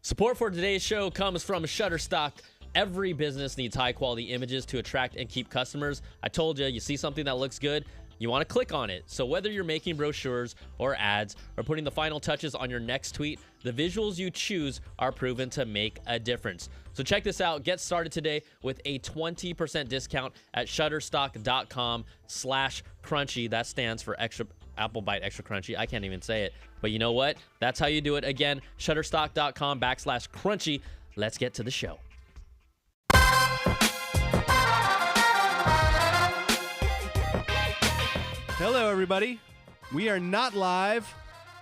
Support for today's show comes from Shutterstock. Every business needs high-quality images to attract and keep customers. I told you, you see something that looks good, you want to click on it. So whether you're making brochures or ads or putting the final touches on your next tweet, the visuals you choose are proven to make a difference. So check this out. Get started today with a 20% discount at shutterstock.com/crunchy. That stands for Apple Byte Extra Crunchy. I can't even say it. But you know what? That's how you do it. Again, shutterstock.com/crunchy. Let's get to the show. Hello, everybody. We are not live,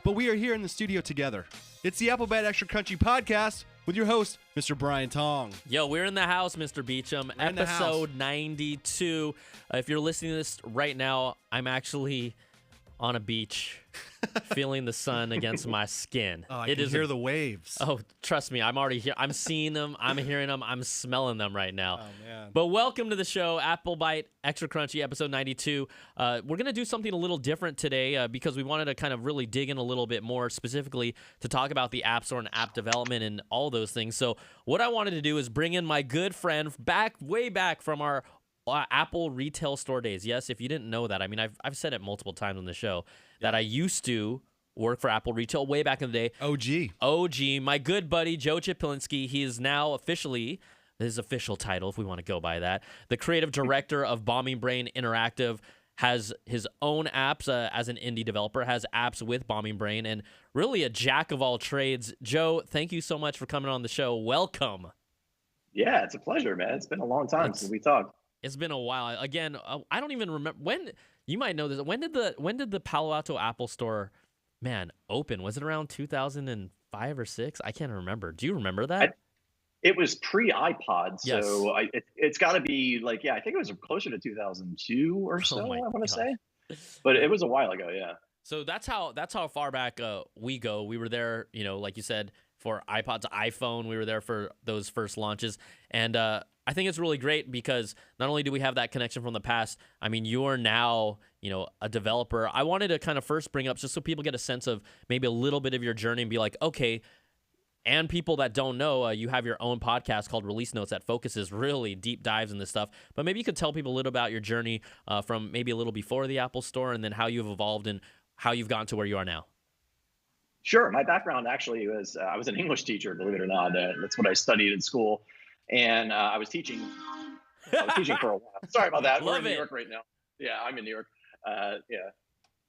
but we are here in the studio together. It's the Apple Byte Extra Crunchy podcast with your host, Mr. Brian Tong. Yo, we're in the house, Mr. Beecham. Episode 92. If you're listening to this right now, I'm actually on a beach feeling the sun against my skin. Oh, I can hear the waves. Oh, trust me, I'm already here. I'm seeing them, I'm hearing them, I'm smelling them right now. Oh, man. But welcome to the show, Apple Byte Extra Crunchy, episode 92. We're going to do something a little different today because we wanted to kind of really dig in a little bit more specifically to talk about the App Store and app development and all those things. So what I wanted to do is bring in my good friend way back from our Apple retail store days. Yes, if you didn't know that, I mean, I've said it multiple times on the show that I used to work for Apple retail way back in the day. OG, my good buddy Joe Cieplinski. He is now officially, his official title, if we want to go by that, the creative director of Bombing Brain Interactive. Has his own apps as an indie developer, has apps with Bombing Brain, and really a jack of all trades. Joe, thank you so much for coming on the show. Welcome. Yeah, it's a pleasure, man. It's been a long time since we talked. It's been a while. Again, I don't even remember when. You might know this. When did the Palo Alto Apple Store, man, open? Was it around 2005 or 6? I can't remember. Do you remember that? It was pre-iPod, Yes. so it's got to be like, yeah, I think it was closer to 2002 or so. I want to say, but it was a while ago. Yeah. So that's how far back we go. We were there, like you said, for iPod to iPhone. We were there for those first launches, and I think it's really great because not only do we have that connection from the past, I mean, you're now, a developer. I wanted to kind of first bring up just so people get a sense of maybe a little bit of your journey and be like, okay, and people that don't know, you have your own podcast called Release Notes that focuses really deep dives in this stuff. But maybe you could tell people a little about your journey from maybe a little before the Apple Store and then how you've evolved and how you've gotten to where you are now. Sure. My background actually was I was an English teacher, believe it or not. That's what I studied in school. And I was teaching for a while. Sorry about that. We're in New York right now. Yeah, I'm in New York. Yeah,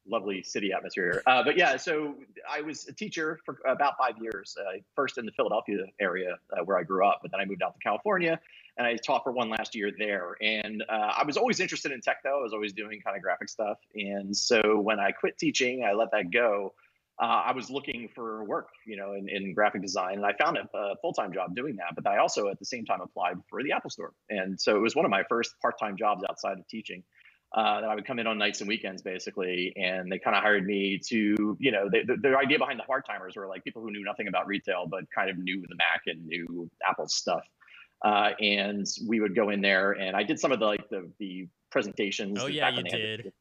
lovely city atmosphere here. But yeah, so I was a teacher for about 5 years, first in the Philadelphia area where I grew up, but then I moved out to California and I taught for one last year there. And I was always interested in tech, though. I was always doing kind of graphic stuff. And so when I quit teaching, I let that go. I was looking for work, in graphic design, and I found a full-time job doing that. But I also, at the same time, applied for the Apple Store. And so it was one of my first part-time jobs outside of teaching that I would come in on nights and weekends, basically. And they kind of hired me to, their idea behind the part-timers were like people who knew nothing about retail, but kind of knew the Mac and knew Apple stuff. And we would go in there, and I did some of the presentations. Oh, yeah, you did.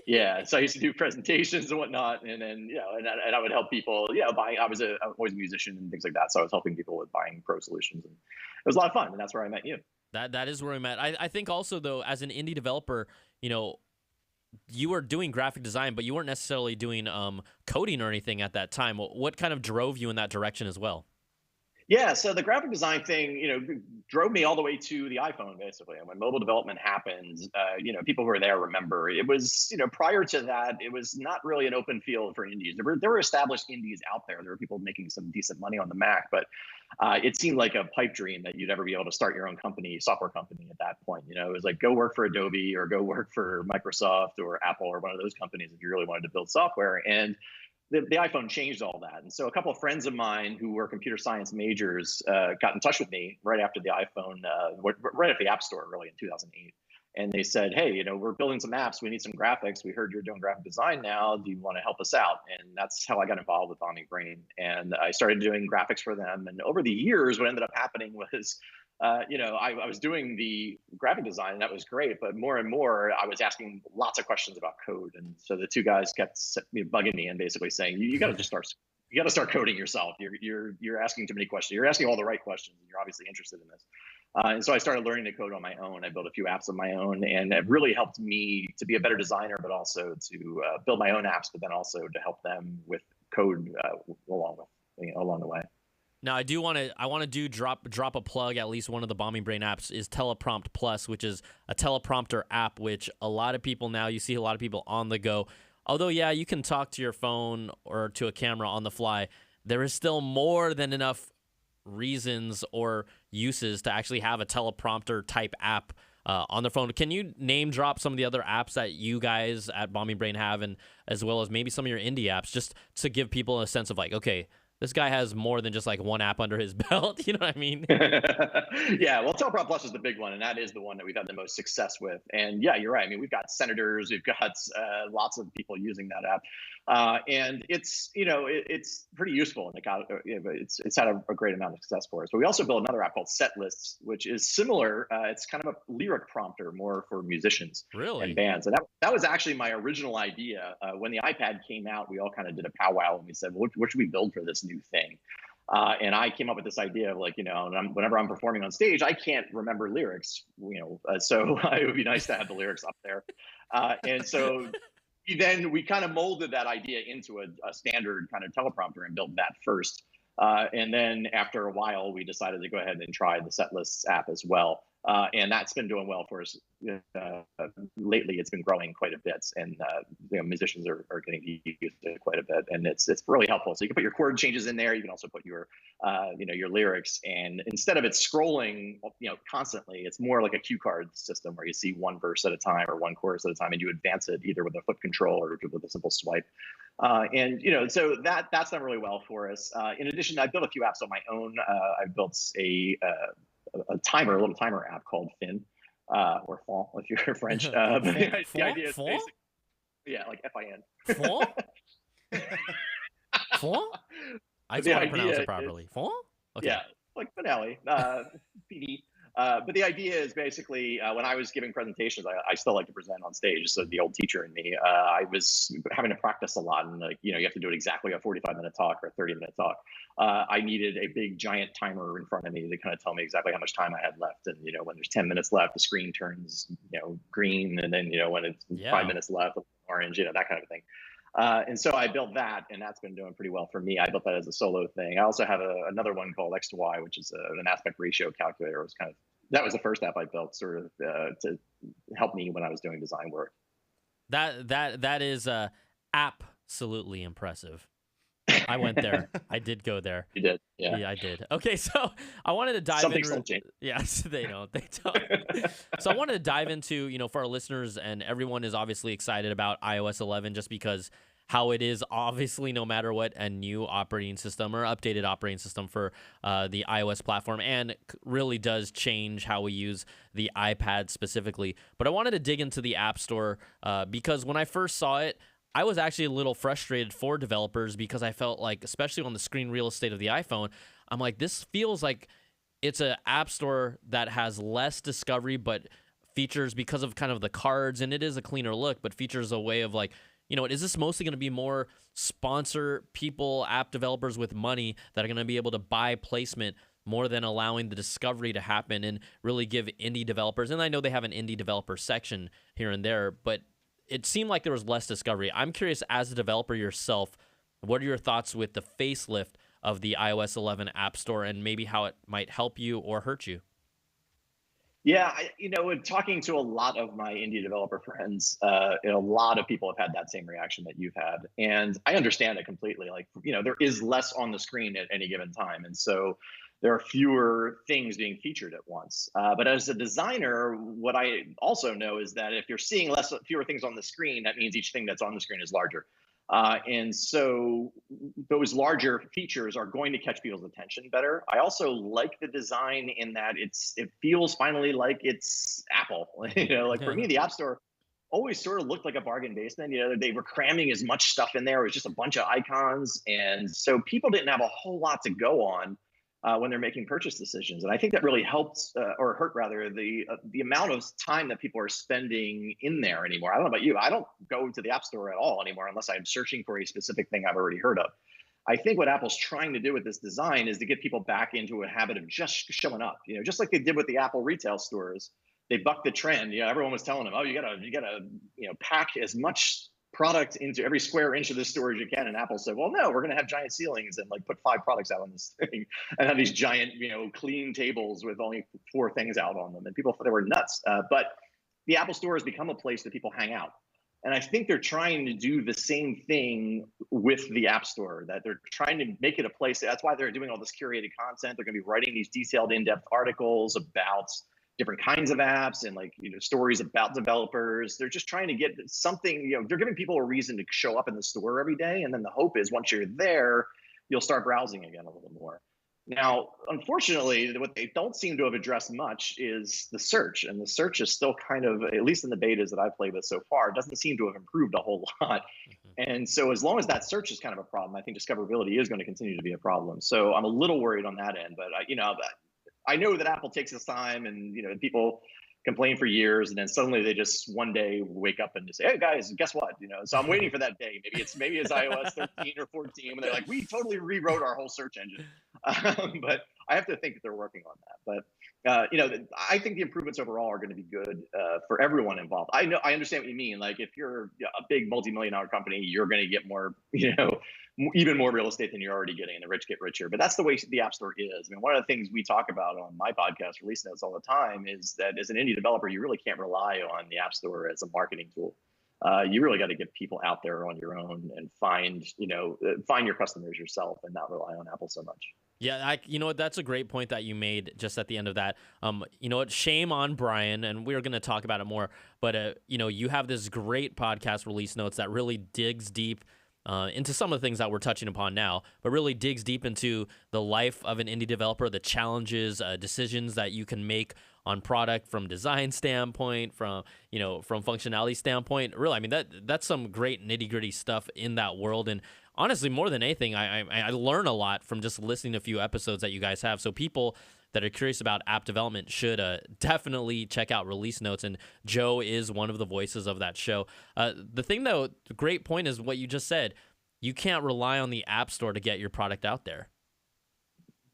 Yeah, so I used to do presentations and whatnot, and then and I would help people. I was always a musician and things like that, so I was helping people with buying pro solutions, and it was a lot of fun. And that's where I met you. That is where we met. I think also though, as an indie developer, you were doing graphic design, but you weren't necessarily doing coding or anything at that time. What kind of drove you in that direction as well? Yeah, so the graphic design thing, drove me all the way to the iPhone, basically. And when mobile development happened, people who were there remember it was, prior to that, it was not really an open field for indies. There were established indies out there. There were people making some decent money on the Mac, but it seemed like a pipe dream that you'd ever be able to start your own company, software company at that point. It was like, go work for Adobe or go work for Microsoft or Apple or one of those companies if you really wanted to build software. And the iPhone changed all that. And so a couple of friends of mine who were computer science majors got in touch with me right after the iPhone, right after the App Store, really in 2008. And they said, hey, we're building some apps. We need some graphics. We heard you're doing graphic design now. Do you want to help us out? And that's how I got involved with Bombing Brain. And I started doing graphics for them. And over the years, what ended up happening was I was doing the graphic design, and that was great. But more and more, I was asking lots of questions about code. And so the two guys kept bugging me and basically saying, you got to just start you got to start coding yourself. You're asking too many questions. You're asking all the right questions, and you're obviously interested in this. And so I started learning to code on my own. I built a few apps of my own, and it really helped me to be a better designer, but also to build my own apps, but then also to help them with code along the way. Now I want to drop a plug. At least one of the Bombing Brain apps is Teleprompt Plus, which is a teleprompter app, which a lot of people now, you see a lot of people on the go. Although, yeah, you can talk to your phone or to a camera on the fly, there is still more than enough reasons or uses to actually have a teleprompter type app on their phone. Can you name drop some of the other apps that you guys at Bombing Brain have, and as well as maybe some of your indie apps, just to give people a sense of like, okay, this guy has more than just like one app under his belt. You know what I mean? Yeah, well, Teleprompt Plus is the big one, and that is the one that we've had the most success with. And yeah, you're right. I mean, we've got senators, we've got lots of people using that app, and it's it's pretty useful, and it's had a great amount of success for us. But we also built another app called Set Lists, which is similar. It's kind of a lyric prompter, more for musicians and bands. And that was actually my original idea. When the iPad came out, we all kind of did a powwow, and we said, well, what should we build for this new thing? And I came up with this idea of like, whenever I'm performing on stage, I can't remember lyrics, so it would be nice to have the lyrics up there. And so we kind of molded that idea into a standard kind of teleprompter and built that first. And then after a while, we decided to go ahead and try the Set Lists app as well. And that's been doing well for us. Lately, it's been growing quite a bit, and musicians are getting to use it quite a bit, and it's really helpful. So you can put your chord changes in there. You can also put your your lyrics, and instead of it scrolling constantly, it's more like a cue card system where you see one verse at a time or one chorus at a time, and you advance it either with a foot control or with a simple swipe. So that's done really well for us. In addition, I built a few apps on my own. I built a little timer app called Fin, or Fon if you're French. But the idea is basically, yeah, like Fin. Fon? Fon? I just want to pronounce it properly. Fon? Okay. Yeah, like finale, PD. But the idea is basically when I was giving presentations, I still like to present on stage. So the old teacher in me, I was having to practice a lot, and you have to do it exactly a 45-minute talk or a 30-minute talk. I needed a big giant timer in front of me to kind of tell me exactly how much time I had left. And when there's 10 minutes left, the screen turns green, and then when it's 5 minutes left, orange, that kind of thing. And so I built that, and that's been doing pretty well for me. I built that as a solo thing. I also have another one called X to Y, which is an aspect ratio calculator. That was the first app I built, sort of to help me when I was doing design work. That is absolutely impressive. I went there. I did go there. You did, yeah. Yeah, I did. Okay, so I wanted to dive into. Yes, they don't. They don't. So I wanted to dive into, for our listeners, and everyone is obviously excited about iOS 11 just because how it is obviously, no matter what, a new operating system or updated operating system for the iOS platform, and really does change how we use the iPad specifically. But I wanted to dig into the App Store because when I first saw it, I was actually a little frustrated for developers because I felt like, especially on the screen real estate of the iPhone, I'm like, this feels like it's an app store that has less discovery, but features because of kind of the cards, and it is a cleaner look, but features a way of like, is this mostly going to be more sponsor people, app developers with money that are going to be able to buy placement more than allowing the discovery to happen and really give indie developers, and I know they have an indie developer section here and there, but it seemed like there was less discovery. I'm curious, as a developer yourself, what are your thoughts with the facelift of the iOS 11 App Store and maybe how it might help you or hurt you? Yeah, talking to a lot of my indie developer friends, a lot of people have had that same reaction that you've had. And I understand it completely. Like, there is less on the screen at any given time. And so there are fewer things being featured at once. But as a designer, what I also know is that if you're seeing fewer things on the screen, that means each thing that's on the screen is larger. And so those larger features are going to catch people's attention better. I also like the design in that it feels finally like it's Apple. For me, the App Store always sort of looked like a bargain basement. They were cramming as much stuff in there. It was just a bunch of icons. And so people didn't have a whole lot to go on when they're making purchase decisions. And I think that really helped or hurt rather the amount of time that people are spending in there anymore. I don't know about you. I don't go to the App Store at all anymore unless I'm searching for a specific thing I've already heard of. I think what Apple's trying to do with this design is to get people back into a habit of just showing up, just like they did with the Apple retail stores. They bucked the trend. Everyone was telling them, oh, you gotta pack as much product into every square inch of the store as you can. And Apple said, well, no, we're going to have giant ceilings and like put 5 products out on this thing and have these giant, clean tables with only 4 things out on them. And people thought they were nuts. But the Apple Store has become a place that people hang out. And I think they're trying to do the same thing with the App Store, that they're trying to make it a place. That's why they're doing all this curated content. They're going to be writing these detailed, in-depth articles about different kinds of apps and stories about developers. They're just trying to get something, they're giving people a reason to show up in the store every day. And then the hope is once you're there, you'll start browsing again a little more. Now, unfortunately, what they don't seem to have addressed much is the search. And the search is still kind of, at least in the betas that I've played with so far, doesn't seem to have improved a whole lot. And so as long as that search is kind of a problem, I think discoverability is going to continue to be a problem. So I'm a little worried on that end. But, I know that Apple takes its time and, people complain for years and then suddenly they just one day wake up and just say, hey guys, guess what? So I'm waiting for that day. Maybe it's iOS 13 or 14 when they're like, we totally rewrote our whole search engine. But I have to think that they're working on that. But, I think the improvements overall are going to be good for everyone involved. I understand what you mean. Like if you're a big multi-million-dollar company, you're going to get more, even more real estate than you're already getting, and the rich get richer. But that's the way the App Store is. I mean, one of the things we talk about on my podcast, Release Notes, all the time is that as an indie developer, you really can't rely on the App Store as a marketing tool. You really got to get people out there on your own and find your customers yourself and not rely on Apple so much. Yeah, that's a great point that you made just at the end of that. Shame on Brian, and we're going to talk about it more, but, you have this great podcast, Release Notes, that really digs deep into some of the things that we're touching upon now, but really digs deep into the life of an indie developer, the challenges, decisions that you can make on product from design standpoint, from functionality standpoint. Really, I mean, that's some great nitty-gritty stuff in that world. And honestly, more than anything, I learn a lot from just listening to a few episodes that you guys have. So people that are curious about app development should definitely check out Release Notes, and Joe is one of the voices of that show. The thing, though, the great point is what you just said. You can't rely on the App Store to get your product out there.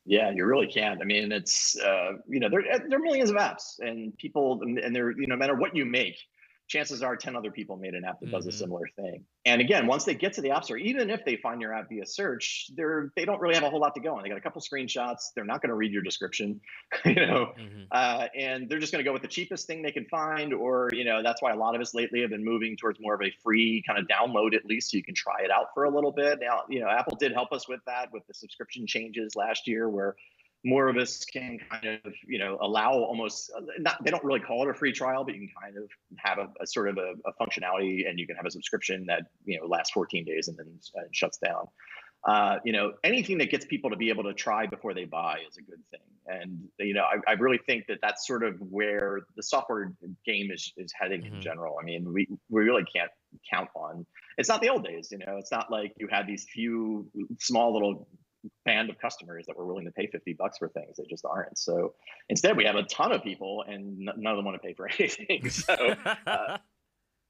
Yeah, you really can't. I mean, it's, there are millions of apps and people, and they're, no matter what you make, chances are 10 other people made an app that does a similar thing. And again, once they get to the App Store, even if they find your app via search, they don't really have a whole lot to go on. They got a couple screenshots. They're not going to read your description, and they're just going to go with the cheapest thing they can find. Or, that's why a lot of us lately have been moving towards more of a free kind of download, at least so you can try it out for a little bit. Now, Apple did help us with that with the subscription changes last year, where more of us can kind of, allow almost they don't really call it a free trial, but you can kind of have a sort of a functionality, and you can have a subscription that, lasts 14 days and then shuts down. Anything that gets people to be able to try before they buy is a good thing. And, I really think that that's sort of where the software game is heading in general. I mean, we really can't count on, it's not the old days, it's not like you had these few small little band of customers that were willing to pay $50 for things. They just aren't. So instead we have a ton of people and none of them want to pay for anything. So,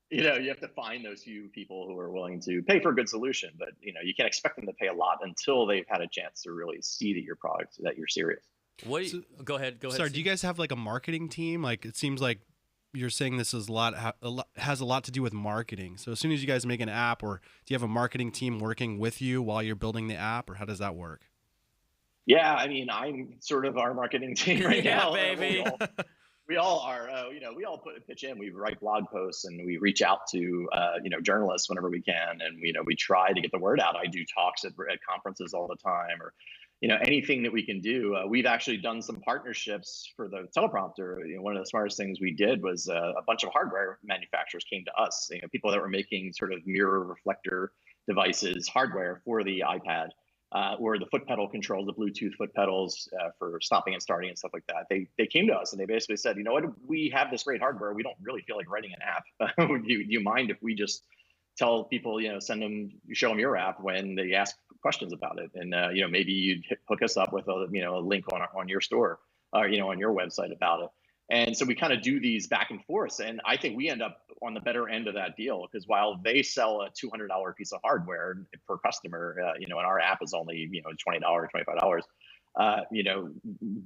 you have to find those few people who are willing to pay for a good solution, but you can't expect them to pay a lot until they've had a chance to really see that your product, that you're serious. Go ahead. Sorry, do you guys have like a marketing team? Like, it seems like you're saying this is has a lot to do with marketing. So as soon as you guys make an app, or do you have a marketing team working with you while you're building the app, or how does that work? Yeah, I mean, I'm sort of our marketing team right now. Yeah, baby. We all are. We all pitch in. We write blog posts and we reach out to journalists whenever we can, and we try to get the word out. I do talks at conferences all the time, or anything that we can do. We've actually done some partnerships for the Teleprompter. One of the smartest things we did was a bunch of hardware manufacturers came to us. People that were making sort of mirror reflector devices, hardware for the iPad, or the foot pedal controls, the Bluetooth foot pedals for stopping and starting and stuff like that. They came to us and they basically said, what, we have this great hardware. We don't really feel like writing an app. Do you mind if we just tell people, show them your app when they ask questions about it, and maybe you'd hook us up with a link on your store, or on your website about it. And so we kind of do these back and forth. And I think we end up on the better end of that deal, because while they sell a $200 piece of hardware per customer, and our app is only, $20, $25.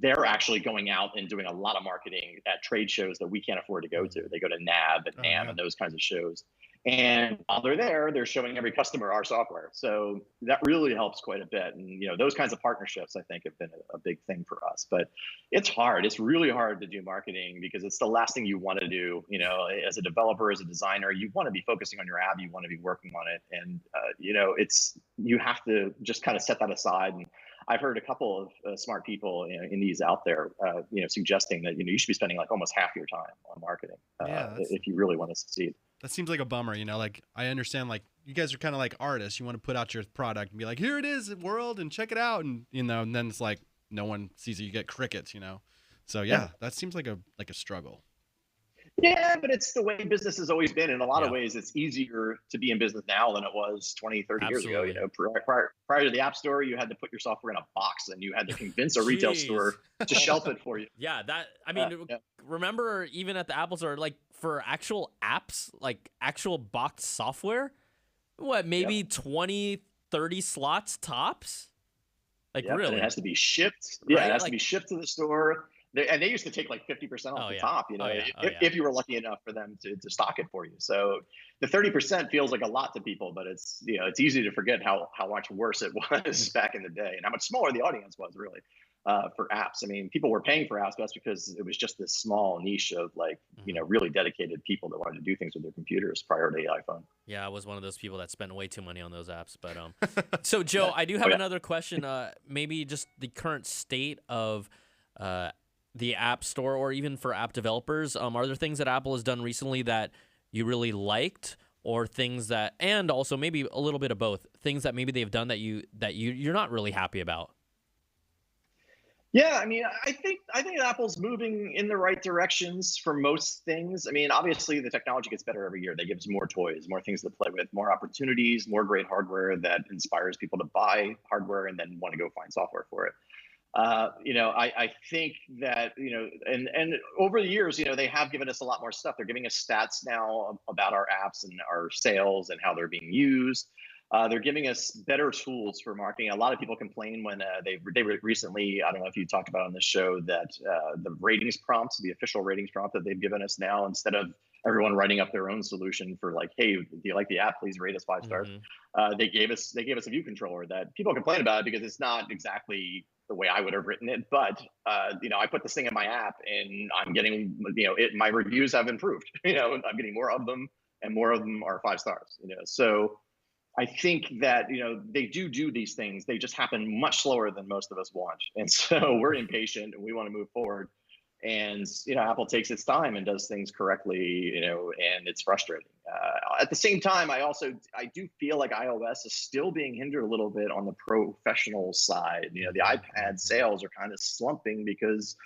They're actually going out and doing a lot of marketing at trade shows that we can't afford to go to. They go to NAB and NAM and those kinds of shows. And while they're there, they're showing every customer our software. So that really helps quite a bit. And, those kinds of partnerships, I think, have been a big thing for us. But it's hard. It's really hard to do marketing because it's the last thing you want to do. As a developer, as a designer, you want to be focusing on your app. You want to be working on it. And, you have to just kind of set that aside. And I've heard a couple of smart people in these out there, suggesting that, you should be spending like almost half your time on marketing if you really want to succeed. That seems like a bummer, like I understand, like you guys are kind of like artists. You want to put out your product and be like, here it is, world, and check it out. And, and then it's like, no one sees it. You get crickets, So yeah, that seems like a struggle. Yeah, but it's the way business has always been. In a lot of ways, it's easier to be in business now than it was 20, 30 years ago. Prior to the App Store, you had to put your software in a box and you had to convince a retail store to shelf it for you. Yeah, remember even at the Apple Store, like for actual apps, like actual boxed software, maybe 20, 30 slots tops? Like really? And it has to be shipped. Yeah, right? It has to be shipped to the store. And they used to take like 50% off the top, if you were lucky enough for them to stock it for you. So the 30% feels like a lot to people, but it's easy to forget how much worse it was back in the day and how much smaller the audience was really for apps. I mean, people were paying for apps, but that's because it was just this small niche of like, really dedicated people that wanted to do things with their computers prior to the iPhone. Yeah, I was one of those people that spent way too money on those apps. But so Joe, I do have another question. Maybe just the current state of the App Store, or even for app developers. Are there things that Apple has done recently that you really liked, or things that, and also maybe a little bit of both, things that maybe they've done that you're not really happy about? Yeah, I mean, I think Apple's moving in the right directions for most things. I mean, obviously the technology gets better every year. They give us more toys, more things to play with, more opportunities, more great hardware that inspires people to buy hardware and then want to go find software for it. I think that, and over the years, they have given us a lot more stuff. They're giving us stats now about our apps and our sales and how they're being used. They're giving us better tools for marketing. A lot of people complain when they recently, I don't know if you talked about on this show, that the ratings prompts, the official ratings prompt that they've given us now, instead of everyone writing up their own solution for like, hey, do you like the app? Please rate us 5 stars. They gave us a view controller that people complain about because it's not exactly the way I would have written it. But, I put this thing in my app and I'm getting, my reviews have improved, I'm getting more of them and more of them are 5 stars, So I think that, they do these things. They just happen much slower than most of us want. And so we're impatient and we want to move forward. And, Apple takes its time and does things correctly, and it's frustrating. At the same time, I do feel like iOS is still being hindered a little bit on the professional side. The iPad sales are kind of slumping because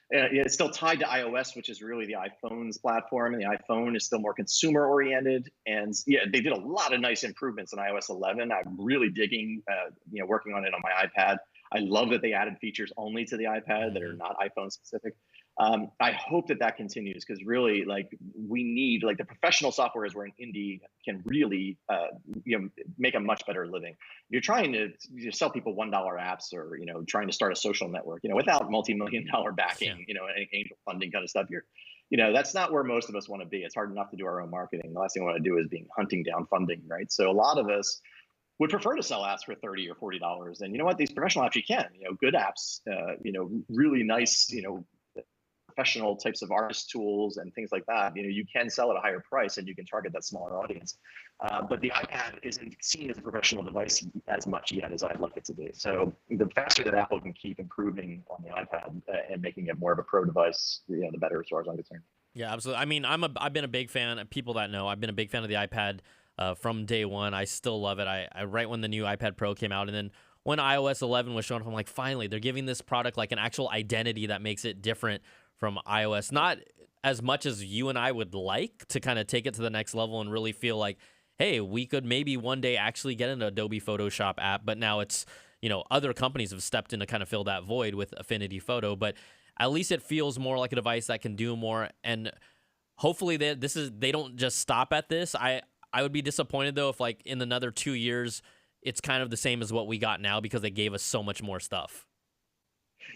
it's still tied to iOS, which is really the iPhone's platform, and the iPhone is still more consumer oriented. And they did a lot of nice improvements in iOS 11. I'm really digging, working on it on my iPad. I love that they added features only to the iPad that are not iPhone specific. I hope that continues, because really, like, we need, like, the professional software is where an indie can really, make a much better living. You're trying to sell people $1 apps, or trying to start a social network, without multi-million-dollar backing, and angel funding kind of stuff. That's not where most of us want to be. It's hard enough to do our own marketing. The last thing I want to do is be hunting down funding, right? So a lot of us would prefer to sell apps for $30 or $40. And you know what? These professional apps, you can, good apps, really nice, professional types of artist tools and things like that, you can sell at a higher price and you can target that smaller audience. But the iPad isn't seen as a professional device as much yet as I'd like it to be. So the faster that Apple can keep improving on the iPad and making it more of a pro device, the better, as far as I'm concerned. Yeah, absolutely. I mean, I've been a big fan. People that know, I've been a big fan of the iPad from day one. I still love it. I right when the new iPad Pro came out, and then when iOS 11 was shown up, I'm like, finally, they're giving this product like an actual identity that makes it different from iOS. Not as much as you and I would like to kind of take it to the next level and really feel like, hey, we could maybe one day actually get an Adobe Photoshop app, but now it's, other companies have stepped in to kind of fill that void with Affinity Photo. But at least it feels more like a device that can do more. And hopefully they don't just stop at this. I would be disappointed though if like in another 2 years it's kind of the same as what we got now because they gave us so much more stuff.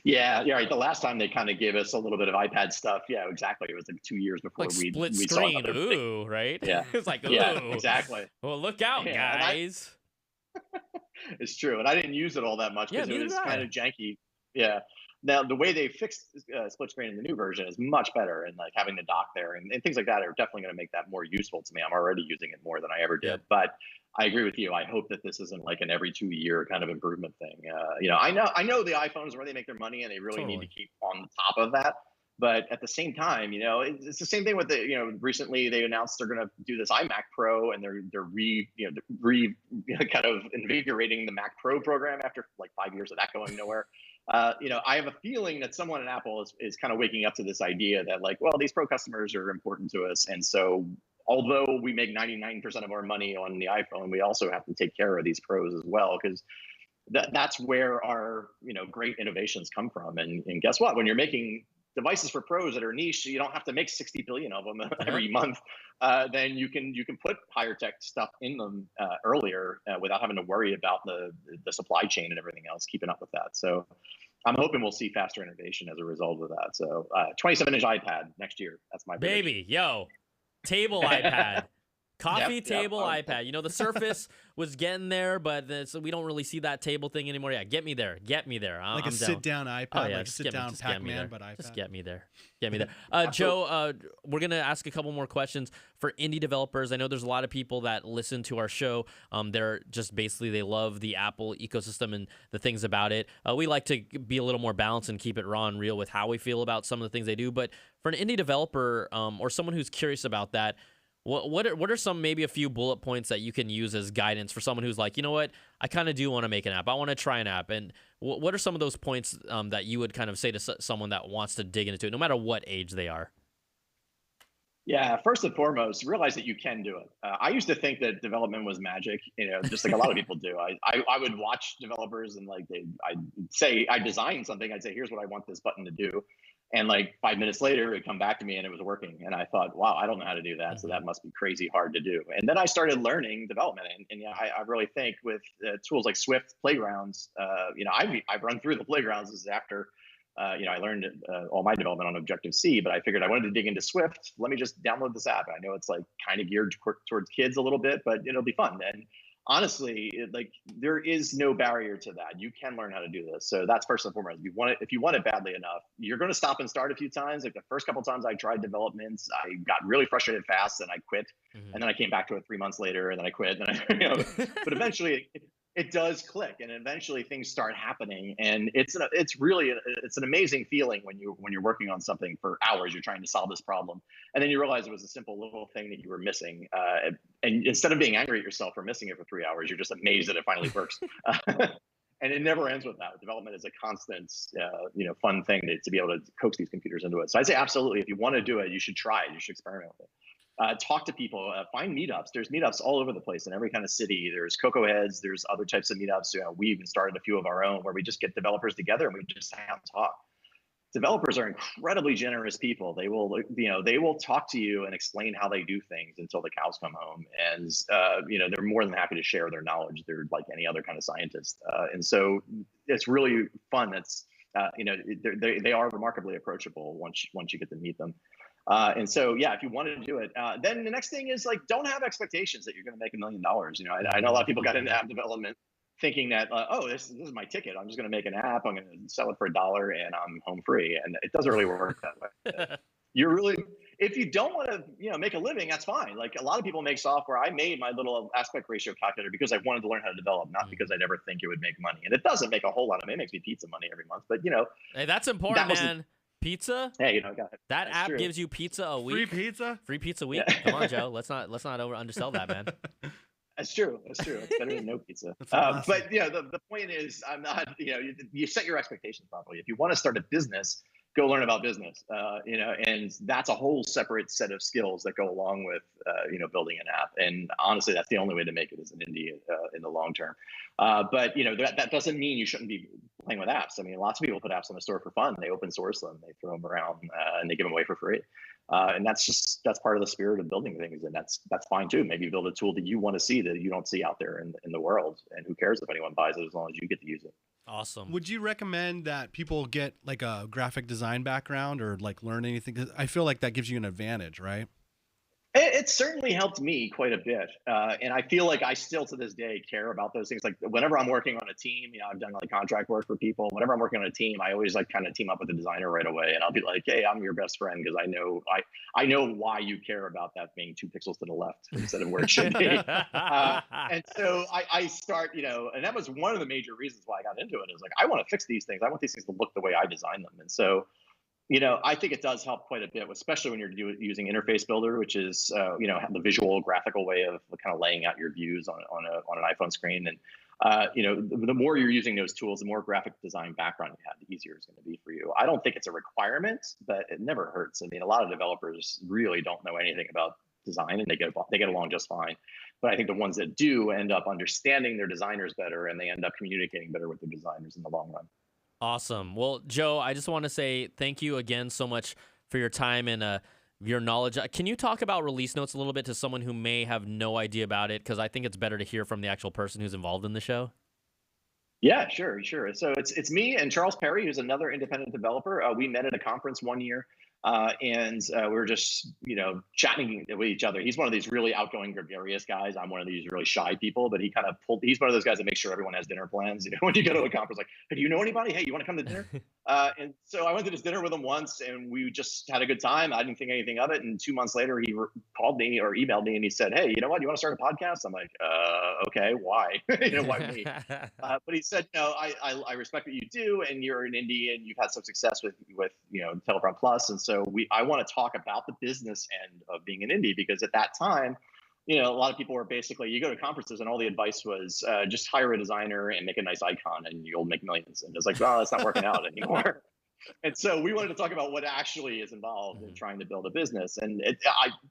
Yeah, yeah. Right. The last time they kind of gave us a little bit of iPad stuff, yeah, exactly. It was like 2 years before Like we split saw screen, another ooh, right? Yeah, It's like, ooh, yeah, exactly. Well, look out, Yeah, guys. it's true, and I didn't use it all that much Yeah, because it neither was did I. kind of janky. Yeah. Now the way they fixed split screen in the new version is much better, and like having the dock there and things like that are definitely going to make that more useful to me. I'm already using it more than I ever did, Yep. but I agree with you. I hope that this isn't like an every 2 year kind of improvement thing. I know the iPhones where they make their money, and they really need to Totally. keep on the top of that. But at the same time, it's the same thing with the, recently they announced they're going to do this iMac Pro, and they're kind of invigorating the Mac Pro program after like 5 years of that going nowhere. I have a feeling that someone at Apple is kind of waking up to this idea that like, well, these pro customers are important to us. And so although we make 99% of our money on the iPhone, we also have to take care of these pros as well, because that's where our, great innovations come from. And guess what? When you're making devices for pros that are niche, you don't have to make 60 billion of them every month. Then you can put higher tech stuff in them earlier without having to worry about the supply chain and everything else keeping up with that. So I'm hoping we'll see faster innovation as a result of that. So 27-inch iPad next year. That's my prediction. Baby, yo, table iPad. Coffee Yep, table yep. iPad. The Surface was getting there, but so we don't really see that table thing anymore. Yeah, get me there. Get me there. Like I'm a down. sit-down iPad, Oh, yeah, like a just get me- sit-down just get me there. Pac-Man, but iPad. Just get me there. Get me there. Joe, we're going to ask a couple more questions for indie developers. I know there's a lot of people that listen to our show. They're just basically, they love the Apple ecosystem and the things about it. We like to be a little more balanced and keep it raw and real with how we feel about some of the things they do. But for an indie developer or someone who's curious about that, what are some, maybe a few bullet points that you can use as guidance for someone who's like, you know what, I kind of do want to make an app. I want to try an app. And what are some of those points that you would kind of say to someone that wants to dig into it, no matter what age they are? Yeah, first and foremost, realize that you can do it. I used to think that development was magic, just like a lot of people do. I would watch developers and like I'd say I designed something. I'd say, here's what I want this button to do. And like 5 minutes later, it'd come back to me and it was working. And I thought, wow, I don't know how to do that. Mm-hmm. So that must be crazy hard to do. And then I started learning development. And I really think with tools like Swift playgrounds, I've run through the playgrounds. This is after I learned all my development on Objective-C, but I figured I wanted to dig into Swift. Let me just download this app. I know it's like kind of geared towards kids a little bit, but it'll be fun. And honestly, there is no barrier to that. You can learn how to do this. So that's first and foremost. If you want it badly enough, you're going to stop and start a few times. Like the first couple of times I tried developments, I got really frustrated fast and I quit. Mm-hmm. And then I came back to it 3 months later and then I quit. And but eventually it does click, and eventually things start happening, and it's an amazing feeling when you're working on something for hours. You're trying to solve this problem, and then you realize it was a simple little thing that you were missing. And instead of being angry at yourself for missing it for 3 hours, you're just amazed that it finally works. And it never ends with that. Development is a constant, fun thing to be able to coax these computers into it. So I'd say absolutely, if you want to do it, you should try it. You should experiment with it. Talk to people, find meetups. There's meetups all over the place in every kind of city. There's Cocoa Heads. There's other types of meetups. We even started a few of our own where we just get developers together and we just hang out and talk. Developers are incredibly generous people. They will talk to you and explain how they do things until the cows come home. And, they're more than happy to share their knowledge. They're like any other kind of scientist. And so it's really fun. They are remarkably approachable once you get to meet them. And so, yeah, if you want to do it, then the next thing is like, don't have expectations that you're going to make $1 million. I know a lot of people got into app development thinking that, this is my ticket. I'm just going to make an app. I'm going to sell it for $1 and I'm home free. And it doesn't really work that way. If you don't want to, make a living, that's fine. Like a lot of people make software. I made my little aspect ratio calculator because I wanted to learn how to develop, not because I'd ever think it would make money. And it doesn't make a whole lot of money. It makes me pizza money every month. But, hey, that's important, man. Pizza? Hey, that app gives you pizza a week. Free pizza a week. Yeah. Come on, Joe. Let's not undersell that, man. That's true. It's better than no pizza. Awesome. But the point is, I'm not. You set your expectations properly. If you want to start a business, go learn about business, and that's a whole separate set of skills that go along with, building an app. And honestly, that's the only way to make it as an indie in the long term. But that doesn't mean you shouldn't be playing with apps. I mean, lots of people put apps on the store for fun. They open source them, they throw them around, and they give them away for free. And that's part of the spirit of building things, and that's fine too. Maybe build a tool that you want to see that you don't see out there in the world, and who cares if anyone buys it as long as you get to use it. Awesome. Would you recommend that people get like a graphic design background or like learn anything? 'Cause I feel like that gives you an advantage, right? It certainly helped me quite a bit, and I feel like I still to this day care about those things. Like whenever I'm working on a team, I've done like contract work for people. Whenever I'm working on a team, I always like kind of team up with the designer right away, and I'll be like, "Hey, I'm your best friend because I know why you care about that being 2 pixels to the left instead of where it should be." And so I start, and that was one of the major reasons why I got into it. Is like I want to fix these things. I want these things to look the way I design them, and so. I think it does help quite a bit, especially when you're using Interface Builder, which is, the visual, graphical way of kind of laying out your views on an iPhone screen. And, the more you're using those tools, the more graphic design background you have, the easier it's going to be for you. I don't think it's a requirement, but it never hurts. I mean, a lot of developers really don't know anything about design, and they get along just fine. But I think the ones that do end up understanding their designers better, and they end up communicating better with their designers in the long run. Awesome. Well, Joe, I just want to say thank you again so much for your time and your knowledge. Can you talk about release notes a little bit to someone who may have no idea about it? Because I think it's better to hear from the actual person who's involved in the show. Yeah, sure. So it's me and Charles Perry, who's another independent developer. We met at a conference one year, and we were just chatting with each other. He's one of these really outgoing, gregarious guys. I'm one of these really shy people, but he's one of those guys that makes sure everyone has dinner plans. When you go to a conference, like, hey, do you know anybody? Hey, you want to come to dinner? And so I went to this dinner with him once, and we just had a good time. I didn't think anything of it. And 2 months later, he called me or emailed me, and he said, "Hey, you know what? You want to start a podcast?" I'm like, "Okay, why? Why me?" But he said, "No, I respect what you do, and you're an indie, and you've had some success with Teleprompter Plus, and so I want to talk about the business end of being an indie, because at that time, a lot of people were basically, you go to conferences and all the advice was just hire a designer and make a nice icon and you'll make millions. And it's like, well, that's not working out anymore." And so we wanted to talk about what actually is involved in trying to build a business. And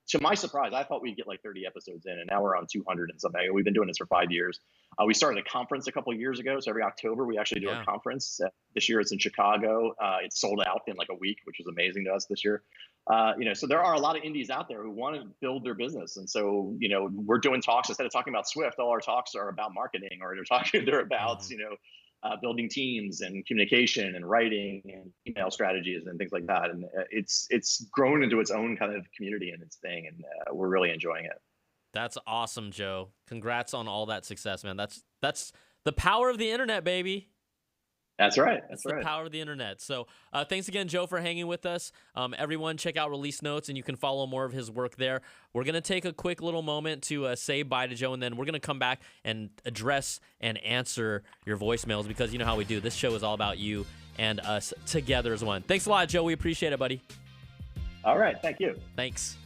to my surprise, I thought we'd get like 30 episodes in, and now we're on 200 and something. We've been doing this for 5 years. We started a conference a couple of years ago. So every October, we actually do a conference. This year it's in Chicago. It's sold out in like a week, which was amazing to us this year. So there are a lot of indies out there who want to build their business. And so, we're doing talks. Instead of talking about Swift, all our talks are about marketing, or they're about, building teams and communication and writing and email strategies and things like that. And it's grown into its own kind of community and its thing. And we're really enjoying it. That's awesome, Joe. Congrats on all that success, man. That's the power of the internet, baby. That's right. That's the power of the internet. So thanks again, Joe, for hanging with us. Everyone, check out Release Notes, and you can follow more of his work there. We're going to take a quick little moment to say bye to Joe, and then we're going to come back and address and answer your voicemails, because you know how we do. This show is all about you and us together as one. Thanks a lot, Joe. We appreciate it, buddy. All right. Thank you. Thanks.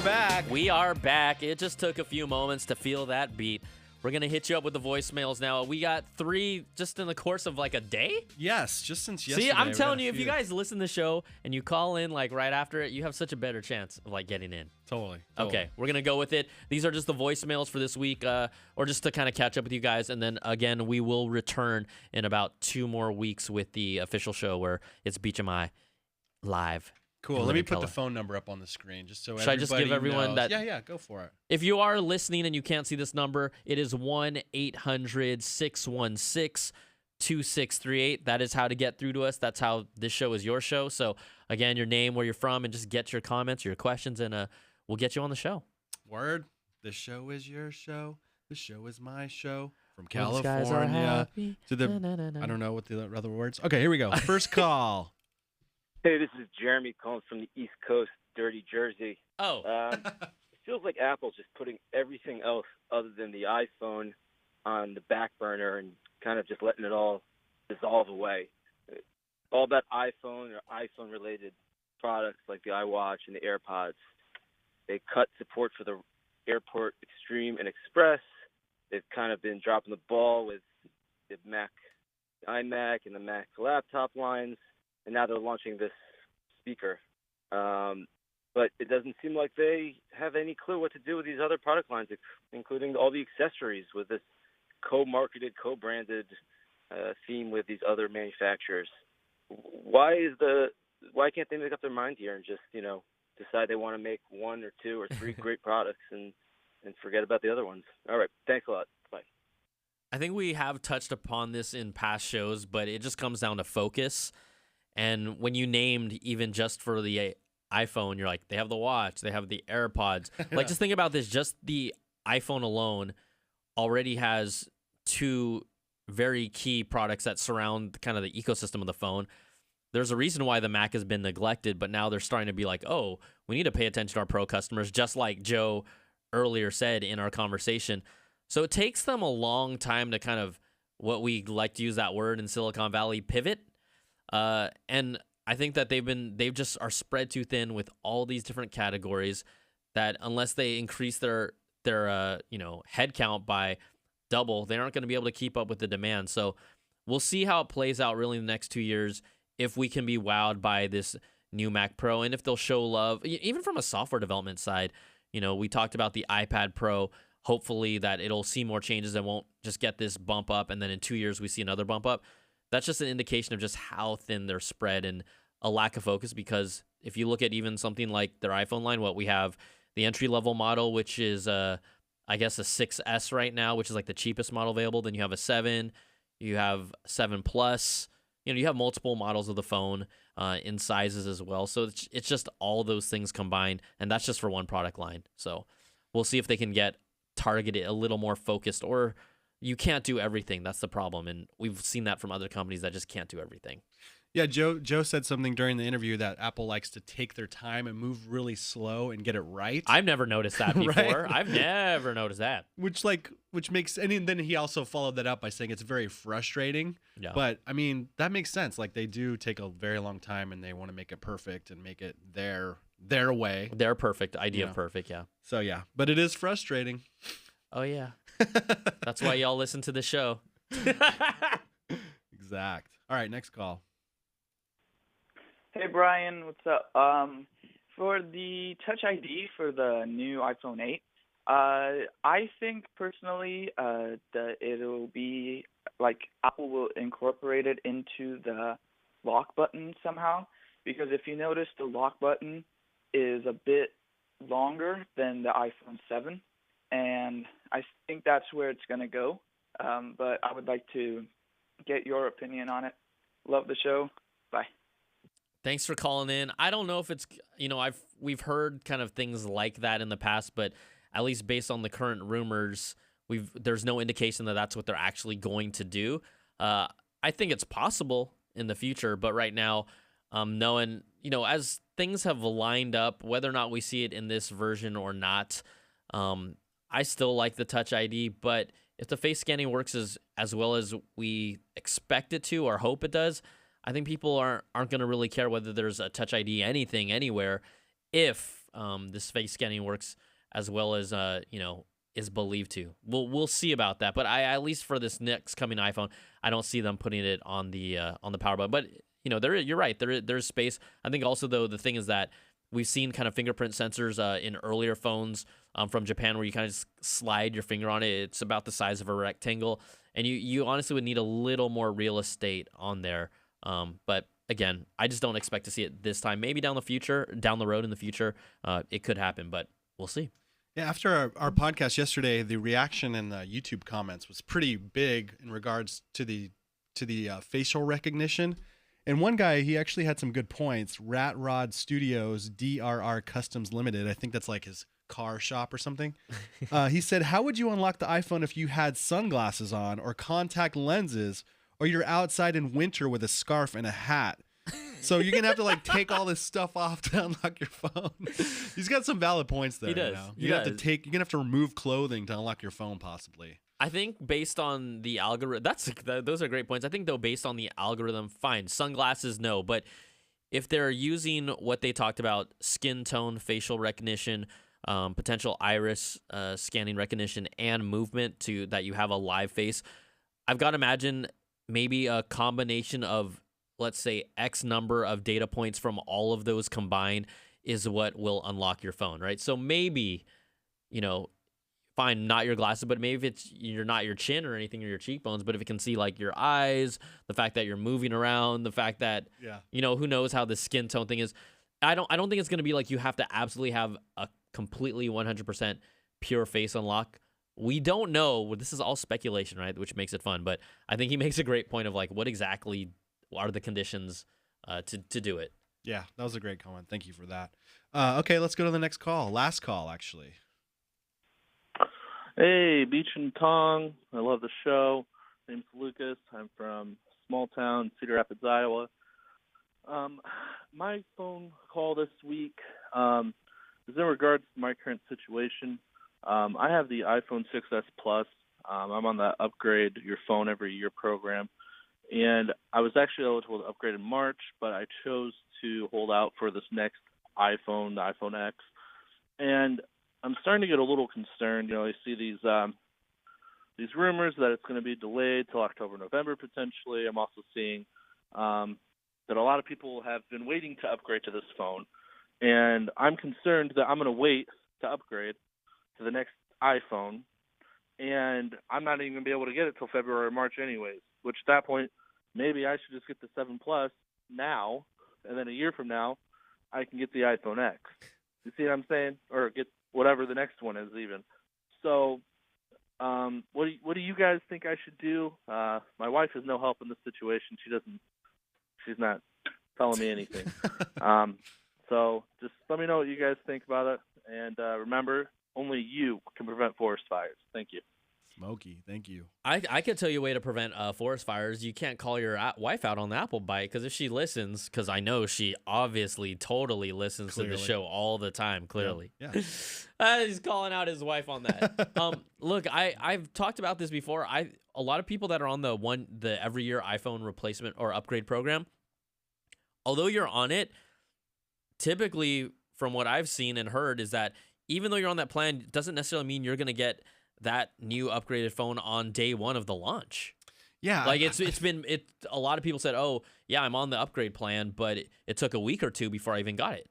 Back. We are back. It just took a few moments to feel that beat. We're going to hit you up with the voicemails now. We got 3 just in the course of like a day? Yes, just since yesterday. See, I'm telling you, if you guys listen to the show and you call in like right after it, you have such a better chance of like getting in. Totally. Okay, we're going to go with it. These are just the voicemails for this week, or just to kind of catch up with you guys. And then again, we will return in about 2 more weeks with the official show where it's Beach MI live. Cool. Let me put the phone number up on the screen just so Should I just give everyone knows. that? Yeah, go for it. If you are listening and you can't see this number, it is 1-800-616-2638. That is how to get through to us. That's how this show is your show. So again, your name, where you're from, and just get your comments or your questions, and we'll get you on the show. Word. The show is your show. The show is my show. From California to the I don't know what the other words. Okay, here we go. First call. Hey, this is Jeremy calling from the East Coast, dirty Jersey. Oh. It feels like Apple's just putting everything else other than the iPhone on the back burner and kind of just letting it all dissolve away. All that iPhone or iPhone-related products like the iWatch and the AirPods, they cut support for the Airport Extreme and Express. They've kind of been dropping the ball with the Mac, iMac, and the Mac laptop lines, and now they're launching this speaker. But it doesn't seem like they have any clue what to do with these other product lines, including all the accessories with this co-marketed, co-branded theme with these other manufacturers. Why can't they make up their mind here and just, decide they want to make one or two or three great products and forget about the other ones? All right. Thanks a lot. Bye. I think we have touched upon this in past shows, but it just comes down to focus. And when you named even just for the iPhone, you're like, they have the watch, they have the AirPods. Like, just think about this. Just the iPhone alone already has two very key products that surround kind of the ecosystem of the phone. There's a reason why the Mac has been neglected, but now they're starting to be like, oh, we need to pay attention to our pro customers, just like Joe earlier said in our conversation. So it takes them a long time to kind of, what we like to use that word in Silicon Valley, pivot. And I think that they've just are spread too thin with all these different categories that unless they increase their headcount by double, they aren't going to be able to keep up with the demand. So we'll see how it plays out really in the next 2 years, if we can be wowed by this new Mac Pro and if they'll show love, even from a software development side. We talked about the iPad Pro. Hopefully that it'll see more changes and won't just get this bump up, and then in 2 years we see another bump up. That's just an indication of just how thin they're spread and a lack of focus, because if you look at even something like their iPhone line, what we have, the entry-level model, which is, I guess, a 6S right now, which is like the cheapest model available. Then you have a 7, you have 7 Plus. You have multiple models of the phone in sizes as well. So it's just all those things combined, and that's just for one product line. So we'll see if they can get targeted a little more focused, or you can't do everything. That's the problem, and we've seen that from other companies that just can't do everything. Yeah, Joe said something during the interview that Apple likes to take their time and move really slow and get it right. I've never noticed that before. Right? I've never noticed that. Which makes, and then he also followed that up by saying it's very frustrating. Yeah. But I mean, that makes sense. Like, they do take a very long time and they want to make it perfect and make it their way. Their perfect idea of perfect, yeah. So yeah, but it is frustrating. Oh yeah. That's why y'all listen to the show. Exact. All right, next call. Hey Brian, what's up? For the Touch ID for the new iPhone 8, I think personally that it'll be like Apple will incorporate it into the lock button somehow, because if you notice, the lock button is a bit longer than the iPhone 7, and I think that's where it's going to go. But I would like to get your opinion on it. Love the show. Bye. Thanks for calling in. I don't know if it's, we've heard kind of things like that in the past, but at least based on the current rumors, there's no indication that that's what they're actually going to do. I think it's possible in the future, but right now, knowing, as things have lined up, whether or not we see it in this version or not, I still like the Touch ID, but if the face scanning works as well as we expect it to or hope it does, I think people aren't going to really care whether there's a Touch ID anything anywhere if this face scanning works as well as is believed to. We'll see about that, but at least for this next coming iPhone, I don't see them putting it on the power button. But you're right. There's space. I think also though the thing is that we've seen kind of fingerprint sensors in earlier phones from Japan where you kind of just slide your finger on it. It's about the size of a rectangle, and you honestly would need a little more real estate on there. But again, I just don't expect to see it this time. Maybe down the road in the future, it could happen, but we'll see. Yeah, after our podcast yesterday, the reaction in the YouTube comments was pretty big in regards to the facial recognition. And one guy, he actually had some good points. Rat Rod Studios, DRR Customs Limited. I think that's like his car shop or something. He said, how would you unlock the iPhone if you had sunglasses on or contact lenses, or you're outside in winter with a scarf and a hat? So you're going to have to take all this stuff off to unlock your phone. He's got some valid points there. He does. You're going to have to remove clothing to unlock your phone possibly. I think based on the algorithm, those are great points. I think though, based on the algorithm, fine. Sunglasses, no. But if they're using what they talked about, skin tone, facial recognition, potential iris scanning recognition and movement to that you have a live face. I've got to imagine maybe a combination of, let's say, X number of data points from all of those combined is what will unlock your phone, right? So maybe, fine, not your glasses, but maybe if you're not your chin or anything or your cheekbones, but if it can see like your eyes, the fact that you're moving around, the fact that, who knows how the skin tone thing is. I don't think it's going to be like you have to absolutely have a completely 100% pure face unlock. We don't know. This is all speculation, right? Which makes it fun. But I think he makes a great point of like, what exactly are the conditions to do it? Yeah, that was a great comment. Thank you for that. Okay, let's go to the next call. Last call, actually. Hey, Beach and Tong. I love the show. My name's Lucas. I'm from small town Cedar Rapids, Iowa. My phone call this week is in regards to my current situation. I have the iPhone 6s Plus. I'm on the upgrade your phone every year program. And I was actually eligible to upgrade in March, but I chose to hold out for this next iPhone, the iPhone X. And I'm starting to get a little concerned. I see these rumors that it's going to be delayed till October, November potentially. I'm also seeing that a lot of people have been waiting to upgrade to this phone. And I'm concerned that I'm going to wait to upgrade to the next iPhone, and I'm not even going to be able to get it till February or March anyways, which at that point, maybe I should just get the 7 Plus now, and then a year from now, I can get the iPhone X. You see what I'm saying? Or get whatever the next one is even. So what do you guys think I should do? My wife is no help in this situation. She's not telling me anything. So just let me know what you guys think about it. And remember, only you can prevent forest fires. Thank you. Smokey, thank you. I could tell you a way to prevent forest fires. You can't call your wife out on the Apple Byte, because if she listens, because I know she obviously totally listens to the show all the time, clearly. Yeah. He's calling out his wife on that. Look, I've talked about this before. A lot of people that are on the every year iPhone replacement or upgrade program, although you're on it, typically from what I've seen and heard is that even though you're on that plan, it doesn't necessarily mean you're going to get that new upgraded phone on day one of the launch. Yeah. Like a lot of people said, oh yeah, I'm on the upgrade plan, but it took a week or two before I even got it.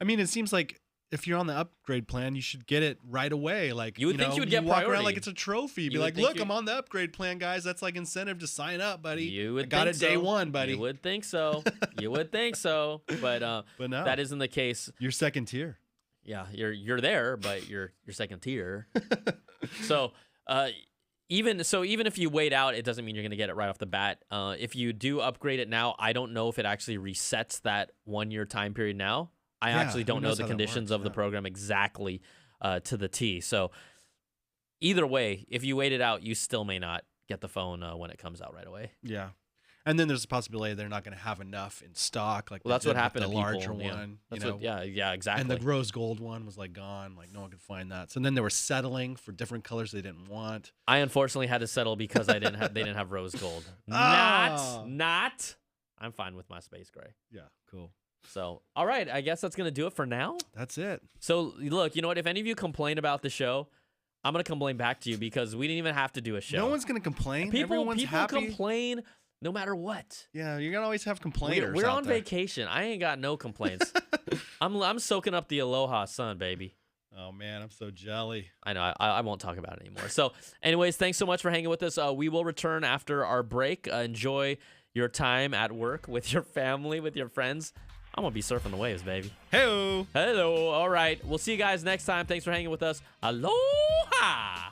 I mean, it seems like if you're on the upgrade plan, you should get it right away. Like you would think you would get walk priority. around like it's a trophy. Be like, look, I'm on the upgrade plan, guys. That's like incentive to sign up, buddy. You would got think it day one, buddy. You would think so. You would think so. But no, that isn't the case. You're second tier. Yeah, you're there, but you're second tier. So even if you wait out, it doesn't mean you're going to get it right off the bat. If you do upgrade it now, I don't know if it actually resets that 1 year time period now. I actually don't know the conditions of the program exactly to the T. So either way, if you wait it out, you still may not get the phone when it comes out right away. Yeah. And then there's a possibility they're not going to have enough in stock. Like that's what happened with the larger one. Yeah, exactly. And the rose gold one was like gone. Like no one could find that. So then they were settling for different colors they didn't want. I unfortunately had to settle because they didn't have rose gold. Not. I'm fine with my space gray. Yeah, cool. So, all right, I guess that's going to do it for now. That's it. So, look, you know what? If any of you complain about the show, I'm going to complain back to you because we didn't even have to do a show. No one's going to complain. Everyone's people happy. Complain no matter what. Yeah, you're going to always have complainers. We're on vacation. I ain't got no complaints. I'm soaking up the aloha sun, baby. Oh, man, I'm so jelly. I know. I won't talk about it anymore. So, anyways, thanks so much for hanging with us. We will return after our break. Enjoy your time at work with your family, with your friends. I'm going to be surfing the waves, baby. Hello. Hello. All right. We'll see you guys next time. Thanks for hanging with us. Aloha.